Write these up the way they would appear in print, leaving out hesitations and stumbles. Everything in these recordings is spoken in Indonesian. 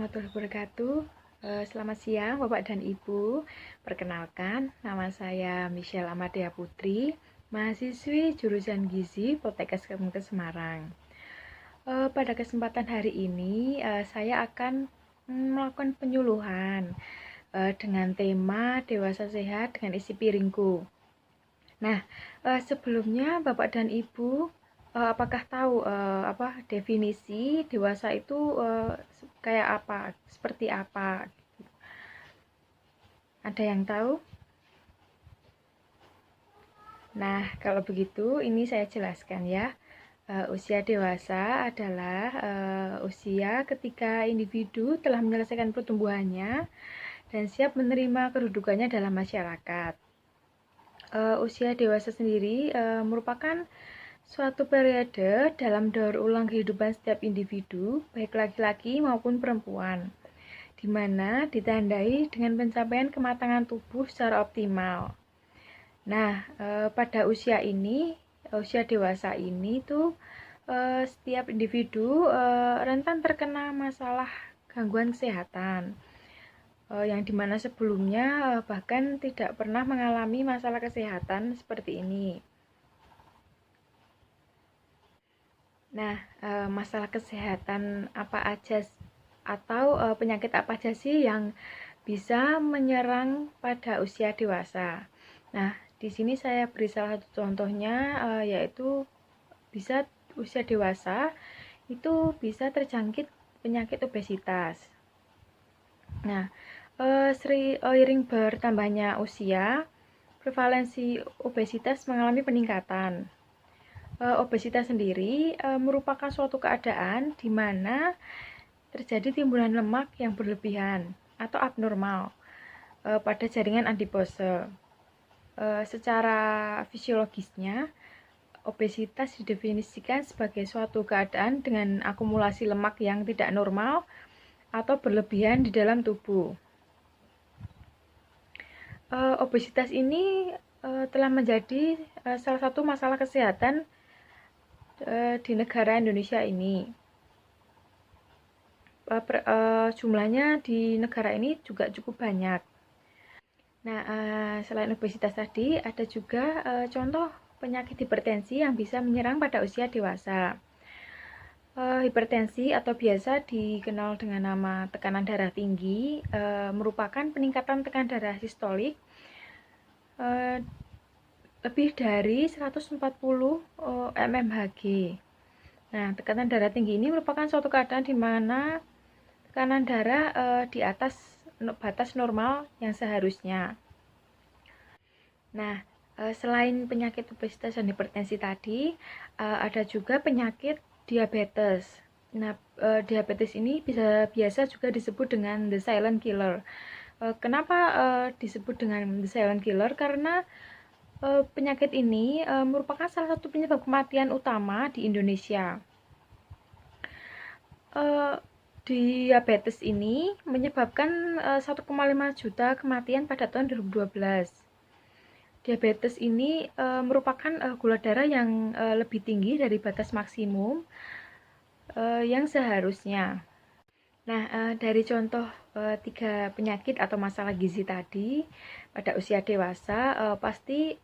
warahmatullahi wabarakatuh. Selamat siang Bapak dan Ibu. Perkenalkan, nama saya Michelle Amadea Putri, mahasiswi jurusan Gizi Poltekkes Kemenkes Semarang. Pada kesempatan hari ini, saya akan melakukan penyuluhan dengan tema Dewasa Sehat dengan Isi Piringku. Nah, sebelumnya Bapak dan Ibu, apakah tahu apa definisi dewasa itu kayak apa, seperti apa? Ada yang tahu? Nah, kalau begitu ini saya jelaskan ya. Usia dewasa adalah usia ketika individu telah menyelesaikan pertumbuhannya dan siap menerima kedudukannya dalam masyarakat. Usia dewasa sendiri merupakan suatu periode dalam daur ulang kehidupan setiap individu, baik laki-laki maupun perempuan, di mana ditandai dengan pencapaian kematangan tubuh secara optimal. Nah, pada usia ini, usia dewasa ini tuh setiap individu rentan terkena masalah gangguan kesehatan, yang dimana sebelumnya bahkan tidak pernah mengalami masalah kesehatan seperti ini. Nah, masalah kesehatan apa aja atau penyakit apa aja sih yang bisa menyerang pada usia dewasa? Nah, di sini saya beri salah satu contohnya, yaitu bisa usia dewasa itu bisa terjangkit penyakit obesitas. Nah, seiring bertambahnya usia, prevalensi obesitas mengalami peningkatan. Obesitas sendiri merupakan suatu keadaan di mana terjadi timbulan lemak yang berlebihan atau abnormal pada jaringan adipose. Secara fisiologisnya, obesitas didefinisikan sebagai suatu keadaan dengan akumulasi lemak yang tidak normal atau berlebihan di dalam tubuh. Obesitas ini telah menjadi salah satu masalah kesehatan di negara Indonesia ini. Jumlahnya di negara ini juga cukup banyak. Nah, selain obesitas tadi, ada juga contoh penyakit hipertensi yang bisa menyerang pada usia dewasa. Hipertensi atau biasa dikenal dengan nama tekanan darah tinggi merupakan peningkatan tekanan darah sistolik lebih dari 140 mmHg. Nah, tekanan darah tinggi ini merupakan suatu keadaan di mana tekanan darah di atas batas normal yang seharusnya. Nah, selain penyakit obesitas dan hipertensi tadi, ada juga penyakit diabetes. Nah, diabetes ini biasa juga disebut dengan the silent killer. Kenapa disebut dengan the silent killer? Karena penyakit ini merupakan salah satu penyebab kematian utama di Indonesia. Diabetes ini menyebabkan 1,5 juta kematian pada tahun 2012. Diabetes ini merupakan gula darah yang lebih tinggi dari batas maksimum yang seharusnya. Nah, dari contoh 3 penyakit atau masalah gizi tadi pada usia dewasa pasti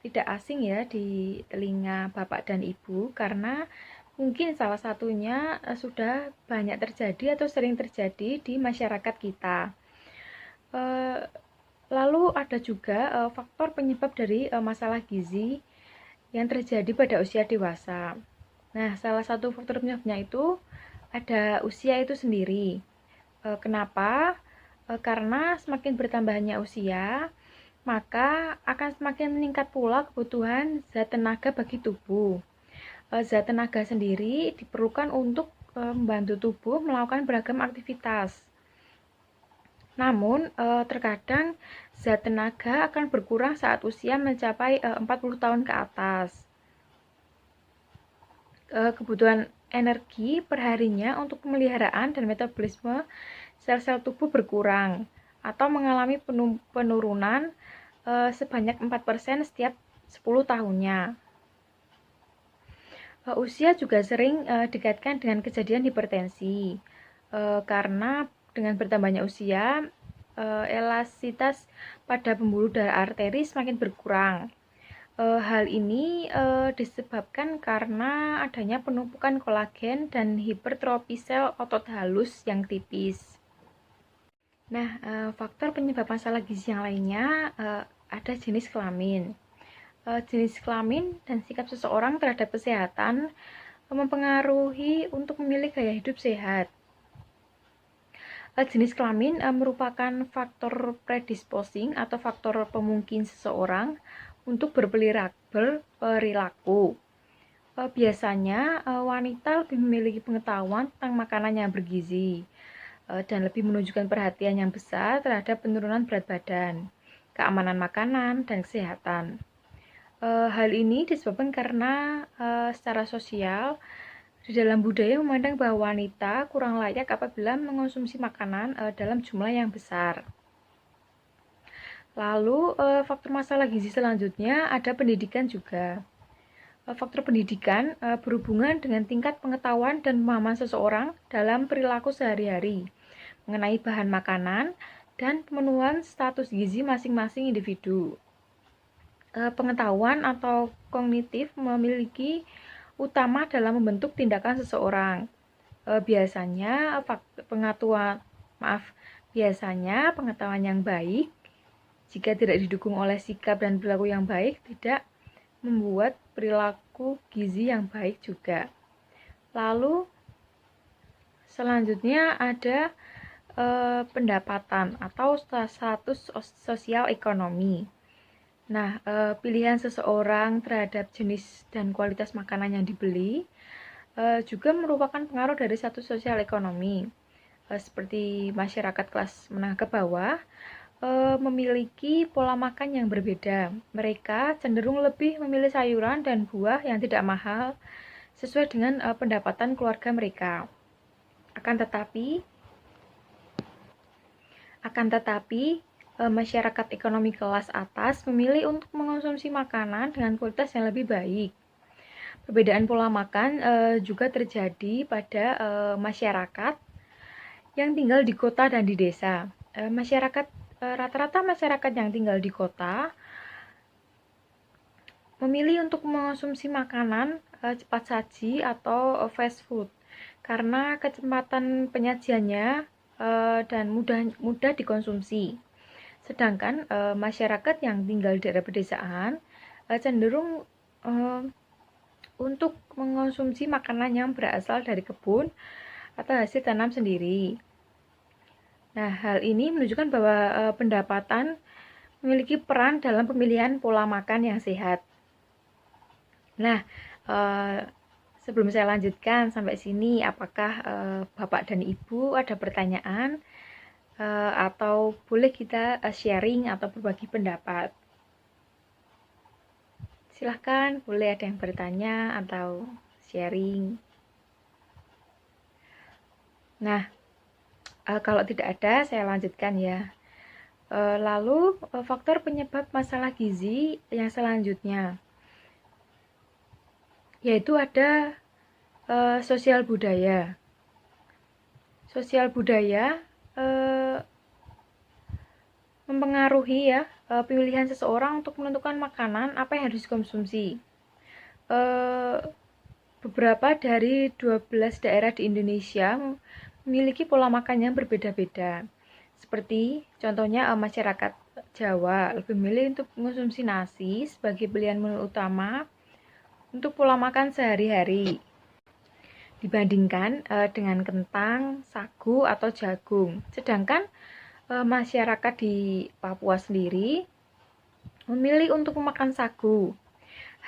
tidak asing ya di telinga Bapak dan Ibu, karena mungkin salah satunya sudah banyak terjadi atau sering terjadi di masyarakat kita. Lalu ada juga faktor penyebab dari masalah gizi yang terjadi pada usia dewasa. Nah, salah satu faktor penyebabnya itu ada usia itu sendiri. Kenapa? Karena semakin bertambahnya usia, maka akan semakin meningkat pula kebutuhan zat tenaga bagi tubuh. Zat tenaga sendiri diperlukan untuk membantu tubuh melakukan beragam aktivitas. Namun, terkadang zat tenaga akan berkurang saat usia mencapai 40 tahun ke atas. Kebutuhan energi perharinya untuk pemeliharaan dan metabolisme sel-sel tubuh berkurang atau mengalami penurunan sebanyak 4% setiap 10 tahunnya. Usia juga sering dikaitkan dengan kejadian hipertensi karena dengan bertambahnya usia, elastisitas pada pembuluh darah arteri semakin berkurang. Hal ini disebabkan karena adanya penumpukan kolagen dan hipertrofi sel otot halus yang tipis. Nah, faktor penyebab masalah gizi yang lainnya ada jenis kelamin. Jenis kelamin dan sikap seseorang terhadap kesehatan mempengaruhi untuk memilih gaya hidup sehat. Jenis kelamin merupakan faktor predisposing atau faktor pemungkin seseorang untuk berperilaku. Biasanya wanita lebih memiliki pengetahuan tentang makanan yang bergizi dan lebih menunjukkan perhatian yang besar terhadap penurunan berat badan, keamanan makanan, dan kesehatan. Hal ini disebabkan karena secara sosial di dalam budaya memandang bahwa wanita kurang layak apabila mengonsumsi makanan dalam jumlah yang besar. Lalu faktor masalah gizi selanjutnya ada pendidikan juga. Faktor pendidikan berhubungan dengan tingkat pengetahuan dan pemahaman seseorang dalam perilaku sehari-hari mengenai bahan makanan dan pemenuhan status gizi masing-masing individu. Pengetahuan atau kognitif memiliki utama dalam membentuk tindakan seseorang. Biasanya pengetahuan yang baik jika tidak didukung oleh sikap dan perilaku yang baik tidak membuat perilaku gizi yang baik juga. Lalu selanjutnya ada pendapatan atau status sosial ekonomi. Nah, pilihan seseorang terhadap jenis dan kualitas makanan yang dibeli juga merupakan pengaruh dari status sosial ekonomi. Seperti masyarakat kelas menengah ke bawah memiliki pola makan yang berbeda. Mereka cenderung lebih memilih sayuran dan buah yang tidak mahal sesuai dengan pendapatan keluarga mereka. Akan tetapi masyarakat ekonomi kelas atas memilih untuk mengonsumsi makanan dengan kualitas yang lebih baik. Perbedaan pola makan juga terjadi pada masyarakat yang tinggal di kota dan di desa. Rata-rata masyarakat yang tinggal di kota memilih untuk mengonsumsi makanan cepat saji atau fast food karena kecepatan penyajiannya dan mudah dikonsumsi. Sedangkan masyarakat yang tinggal di daerah pedesaan cenderung untuk mengonsumsi makanan yang berasal dari kebun atau hasil tanam sendiri. Nah, hal ini menunjukkan bahwa pendapatan memiliki peran dalam pemilihan pola makan yang sehat. Nah, sebelum saya lanjutkan sampai sini, apakah Bapak dan Ibu ada pertanyaan? Atau boleh kita sharing atau berbagi pendapat. Silahkan, boleh ada yang bertanya atau sharing. Nah, kalau tidak ada, saya lanjutkan ya. Lalu, faktor penyebab masalah gizi yang selanjutnya, yaitu ada sosial budaya. Sosial budaya mempengaruhi ya pilihan seseorang untuk menentukan makanan apa yang harus dikonsumsi. Beberapa dari 12 daerah di Indonesia memiliki pola makan yang berbeda-beda. Seperti contohnya masyarakat Jawa lebih memilih untuk mengonsumsi nasi sebagai pilihan menu utama untuk pola makan sehari-hari dibandingkan dengan kentang, sagu, atau jagung. Sedangkan masyarakat di Papua sendiri memilih untuk memakan sagu.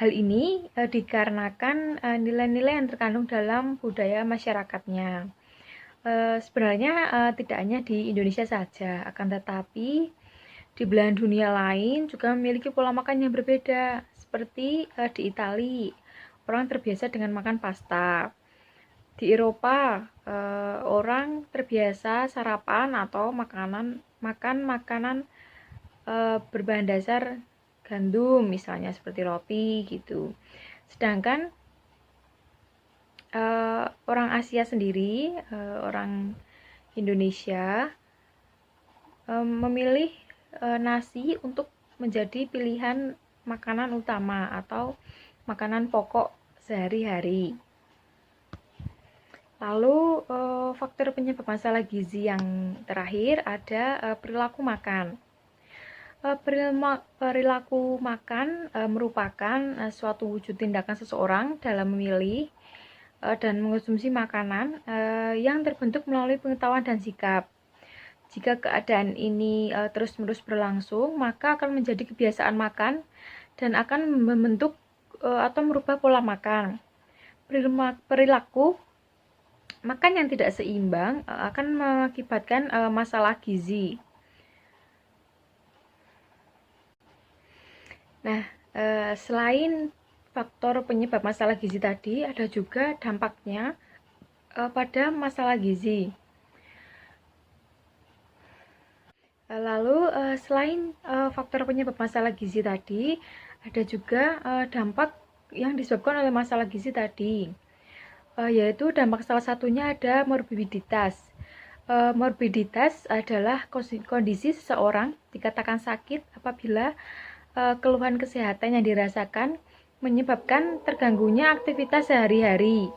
Hal ini dikarenakan nilai-nilai yang terkandung dalam budaya masyarakatnya. Sebenarnya tidak hanya di Indonesia saja, akan tetapi di belahan dunia lain juga memiliki pola makan yang berbeda. Seperti di Italia, orang terbiasa dengan makan pasta. Di Eropa, orang terbiasa sarapan atau makan makanan berbahan dasar gandum, misalnya seperti roti gitu. Sedangkan orang Asia sendiri, orang Indonesia memilih nasi untuk menjadi pilihan makanan utama atau makanan pokok sehari-hari. Lalu faktor penyebab masalah gizi yang terakhir ada perilaku makan. Perilaku makan merupakan suatu wujud tindakan seseorang dalam memilih dan mengonsumsi makanan yang terbentuk melalui pengetahuan dan sikap. Jika keadaan ini terus-menerus berlangsung, maka akan menjadi kebiasaan makan dan akan membentuk atau merubah pola makan. Perilaku makan yang tidak seimbang akan mengakibatkan masalah gizi. Nah, selain faktor penyebab masalah gizi tadi, ada juga dampaknya pada masalah gizi. Lalu selain faktor penyebab masalah gizi tadi, ada juga dampak yang disebabkan oleh masalah gizi tadi, yaitu dampak salah satunya ada morbiditas. Morbiditas adalah kondisi seseorang dikatakan sakit apabila keluhan kesehatan yang dirasakan menyebabkan terganggunya aktivitas sehari-hari.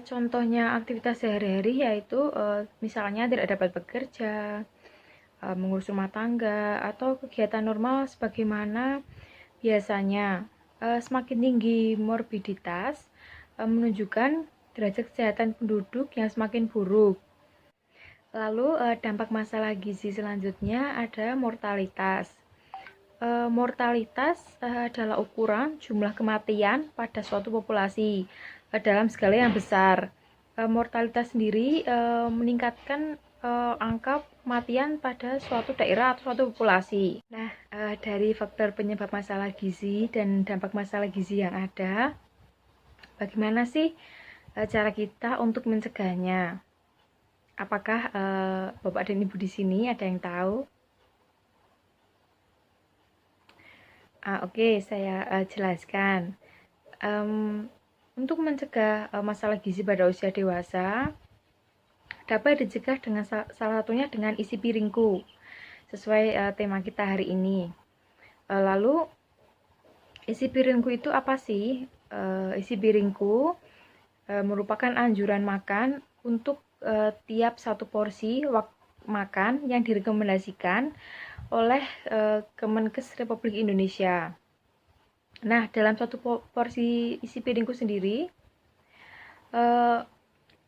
Contohnya aktivitas sehari-hari yaitu misalnya tidak dapat bekerja, mengurus rumah tangga, atau kegiatan normal sebagaimana biasanya. Semakin tinggi morbiditas menunjukkan derajat kesehatan penduduk yang semakin buruk. Lalu dampak masalah gizi selanjutnya ada mortalitas. Mortalitas adalah ukuran jumlah kematian pada suatu populasi dalam skala yang besar. Mortalitas sendiri meningkatkan angka kematian pada suatu daerah atau suatu populasi. Nah, dari faktor penyebab masalah gizi dan dampak masalah gizi yang ada, bagaimana sih cara kita untuk mencegahnya? Apakah Bapak dan Ibu di sini ada yang tahu? Oke, saya jelaskan. Untuk mencegah masalah gizi pada usia dewasa, dapat dicegah dengan salah satunya dengan isi piringku, sesuai tema kita hari ini. Lalu, isi piringku itu apa sih? Isi piringku merupakan anjuran makan untuk tiap satu porsi makan yang direkomendasikan oleh Kemenkes Republik Indonesia. Nah, dalam satu porsi isi piringku sendiri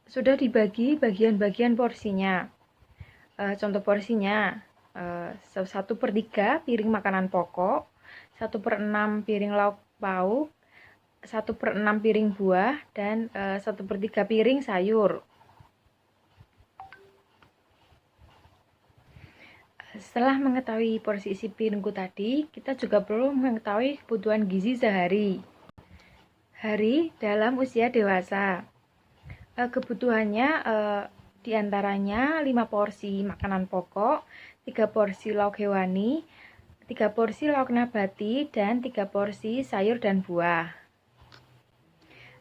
sudah dibagi bagian-bagian porsinya. Contoh porsinya 1/3 piring makanan pokok, 1/6 piring lauk pauk, 1/6 piring buah, dan 1/3 piring sayur. Setelah mengetahui porsi isi piringku tadi, kita juga perlu mengetahui kebutuhan gizi sehari dalam usia dewasa. Kebutuhannya diantaranya 5 porsi makanan pokok, 3 porsi lauk hewani, 3 porsi lauk nabati, dan 3 porsi sayur dan buah.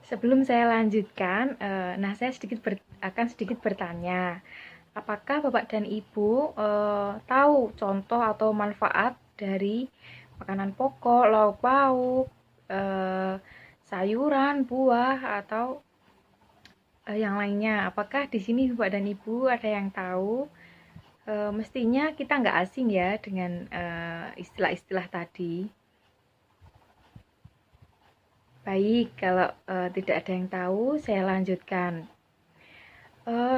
Sebelum saya lanjutkan, saya akan sedikit bertanya. Apakah Bapak dan Ibu tahu contoh atau manfaat dari makanan pokok, lauk pauk, sayuran, buah, atau yang lainnya? Apakah di sini Bapak dan Ibu ada yang tahu? Mestinya kita nggak asing ya dengan istilah-istilah tadi. Baik, kalau tidak ada yang tahu, saya lanjutkan.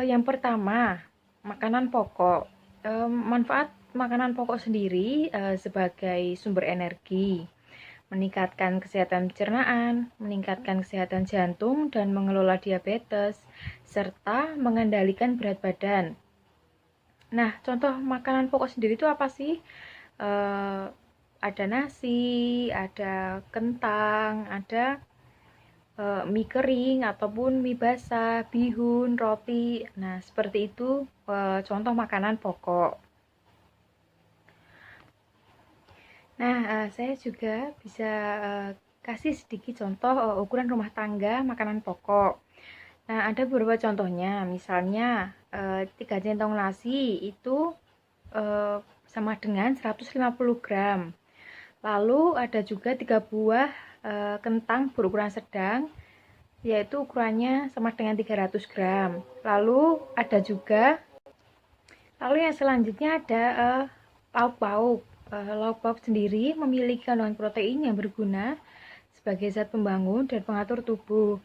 Yang pertama, makanan pokok. Manfaat makanan pokok sendiri sebagai sumber energi, meningkatkan kesehatan pencernaan, meningkatkan kesehatan jantung, dan mengelola diabetes, serta mengendalikan berat badan. Nah, contoh makanan pokok sendiri itu apa sih? Ada nasi, ada kentang, ada mie kering ataupun mie basah, bihun, roti. Nah, seperti itu contoh makanan pokok. Nah, saya juga bisa kasih sedikit contoh ukuran rumah tangga makanan pokok. Nah, ada beberapa contohnya, misalnya 3 centong nasi itu sama dengan 150 gram. Lalu ada juga 3 buah kentang berukuran sedang, yaitu ukurannya sama dengan 300 gram. Lalu yang selanjutnya ada lauk pauk. Lauk pauk sendiri memiliki kandungan protein yang berguna sebagai zat pembangun dan pengatur tubuh.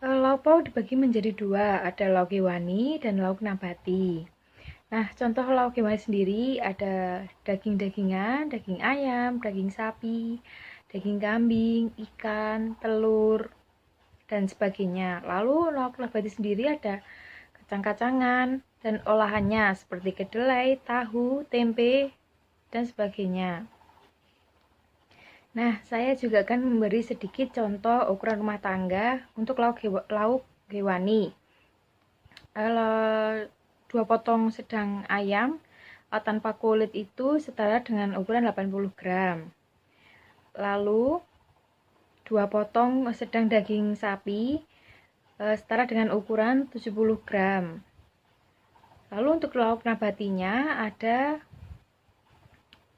Lauk pauk dibagi menjadi dua, ada lauk hewani dan lauk nabati. Nah, contoh lauk hewani sendiri ada daging-dagingan, daging ayam, daging sapi, daging kambing, ikan, telur, dan sebagainya. Lalu lauk nabati sendiri ada kacang-kacangan dan olahannya seperti kedelai, tahu, tempe, dan sebagainya. Nah, saya juga akan memberi sedikit contoh ukuran rumah tangga untuk lauk hewani. 2 potong sedang ayam tanpa kulit itu setara dengan ukuran 80 gram. Lalu 2 potong sedang daging sapi setara dengan ukuran 70 gram. Lalu untuk lauk nabatinya ada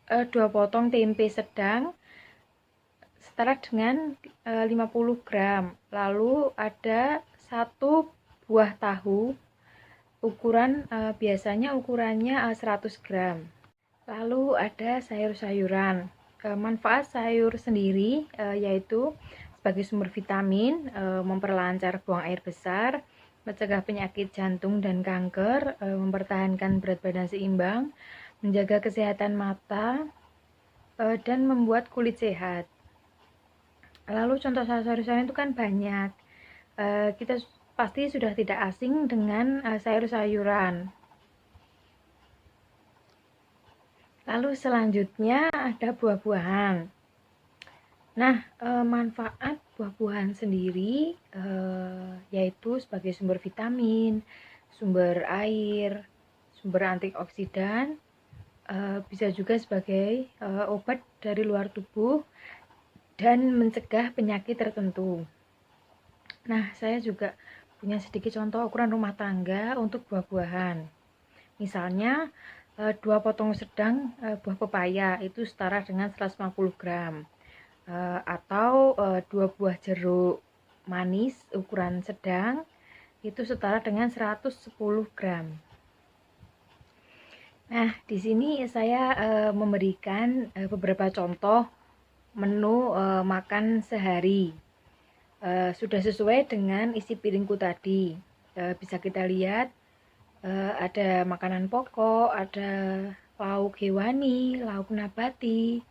2 potong tempe sedang setara dengan 50 gram. Lalu ada 1 buah tahu biasanya ukurannya 100 gram. Lalu ada sayur-sayuran. Manfaat sayur sendiri yaitu sebagai sumber vitamin, memperlancar buang air besar, mencegah penyakit jantung dan kanker, mempertahankan berat badan seimbang, menjaga kesehatan mata, dan membuat kulit sehat. Lalu contoh sayur-sayuran itu kan banyak. Kita pasti sudah tidak asing dengan sayur-sayuran. Lalu selanjutnya ada buah-buahan. Nah, manfaat buah-buahan sendiri yaitu sebagai sumber vitamin, sumber air, sumber antioksidan, bisa juga sebagai obat dari luar tubuh dan mencegah penyakit tertentu. Nah, saya juga punya sedikit contoh ukuran rumah tangga untuk buah-buahan. Misalnya 2 potong sedang buah pepaya itu setara dengan 150 gram. Atau 2 buah jeruk manis ukuran sedang itu setara dengan 110 gram. Nah, di sini saya memberikan beberapa contoh menu makan sehari. Sudah sesuai dengan isi piringku tadi. Bisa kita lihat ada makanan pokok, ada lauk hewani, lauk nabati,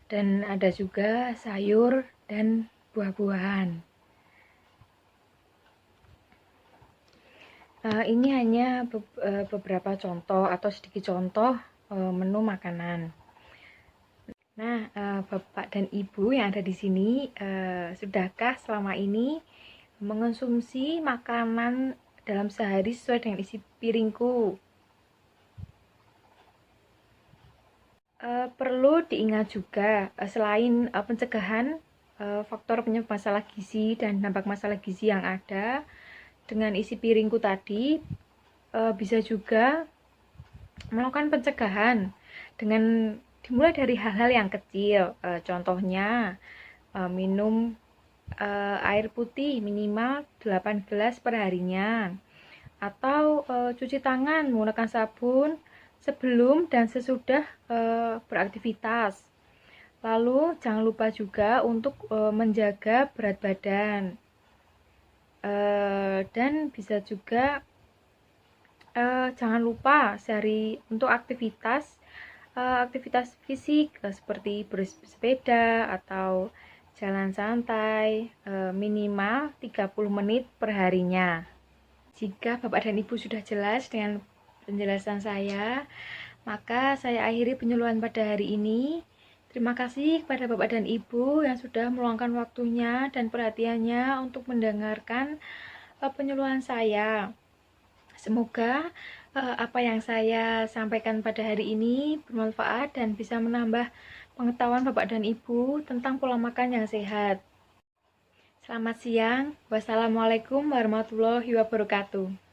dan ada juga sayur dan buah-buahan. Ini hanya beberapa contoh atau sedikit contoh menu makanan. Nah, Bapak dan Ibu yang ada di sini, sudahkah selama ini mengonsumsi makanan dalam sehari sesuai dengan isi piringku? Perlu diingat juga, selain pencegahan faktor penyebab masalah gizi dan dampak masalah gizi yang ada dengan isi piringku tadi, bisa juga melakukan pencegahan dengan dimulai dari hal-hal yang kecil. Contohnya minum air putih minimal 8 gelas per harinya, atau cuci tangan menggunakan sabun sebelum dan sesudah beraktivitas. Lalu jangan lupa juga untuk menjaga berat badan, dan bisa juga jangan lupa sehari untuk aktivitas fisik seperti bersepeda atau jalan santai minimal 30 menit per harinya. Jika Bapak dan Ibu sudah jelas dengan penjelasan saya, maka saya akhiri penyuluhan pada hari ini. Terima kasih kepada Bapak dan Ibu yang sudah meluangkan waktunya dan perhatiannya untuk mendengarkan penyuluhan saya. Semoga apa yang saya sampaikan pada hari ini bermanfaat dan bisa menambah pengetahuan Bapak dan Ibu tentang pola makan yang sehat. Selamat siang. Wassalamualaikum warahmatullahi wabarakatuh.